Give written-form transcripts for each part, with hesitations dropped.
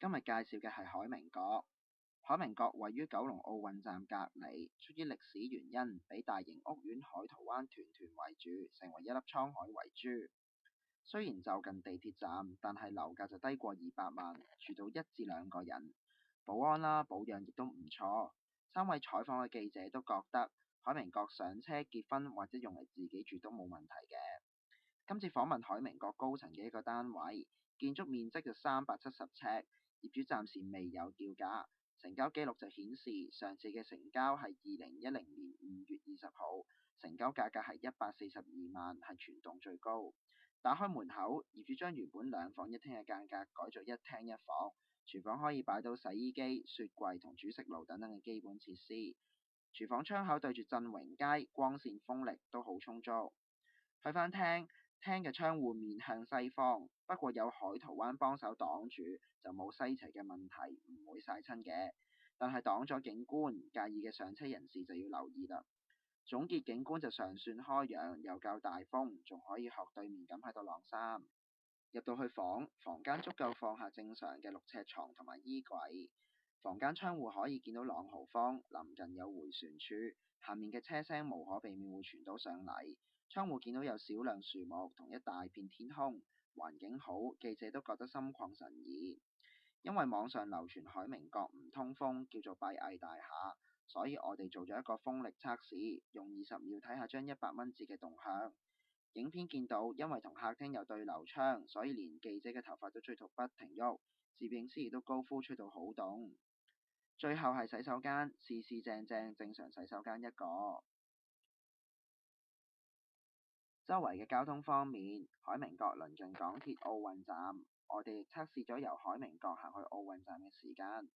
今日介紹嘅係海明閣。海明閣位於九龍奧運站隔離，出於歷史原因，俾大型屋苑海濤灣團團圍住，成為一粒滄海遺珠。雖然就近地鐵站，但係樓價就低過200萬，住到1至2個人。保安啦、保養亦都唔錯。3位採訪嘅記者都覺得海明閣上車結婚或者用嚟自己住都冇問題嘅。今次訪問海明閣高層嘅一個單位，建築面積就370尺，業主暫時未有叫價。成交記錄就顯示上次嘅成交係2010年5月20號，成交價格係142萬，係全棟最高。打開門口，業主將原本2房1廳嘅間隔改做1廳1房，廚房可以擺到洗衣機、雪櫃同煮食爐等等嘅基本設施。廚房窗口對住振榮街，光線風力都好充足。去返廳嘅窗戶面向西方，不過有海濤灣幫手擋住，就冇西斜嘅問題，唔會曬親嘅。但係擋咗景觀，介意嘅上車人士就要留意啦。總結景觀就尚算開揚，又夠大風，仲可以學對面咁喺度晾衫。入到去房間足夠放下正常嘅6尺床同埋衣櫃。房間窗戶可以見到朗豪坊，臨近有迴旋處，下面嘅車聲無可避免會傳到上嚟。窗戶見到有少量樹木同一大片天空，環境好，記者都覺得心曠神怡。因為網上流傳海明閣唔通風，叫做閉翳大廈，所以我哋做咗一個風力測試，用20秒睇下張100蚊紙嘅動向。影片見到，因為同客廳有對流窗，所以連記者嘅頭髮都吹到不停喐，攝影師亦都高呼吹到好凍。最後係洗手間，四正正常洗手間一個。周圍嘅交通方面，海明閣鄰近港鐵奧運站，我哋亦測試咗由海明閣行去奧運站嘅時間。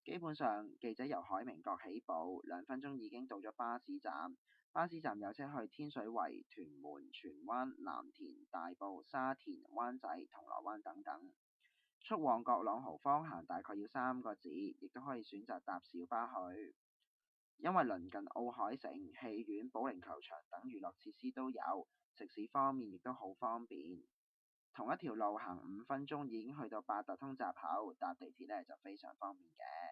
基本上，記者由海明閣起步，2分鐘已經到咗巴士站。巴士站有車去天水圍、屯門、荃灣、藍田、大埔、沙田、灣仔、銅鑼灣等等。出旺角朗豪坊行大概要3個字，亦都可以選擇搭小巴去。因為鄰近奧海城、戲院、保齡球場等娛樂設施都有，食肆方面亦都好方便。同一條路行5分鐘已經去到八達通閘口，搭地鐵呢就非常方便嘅。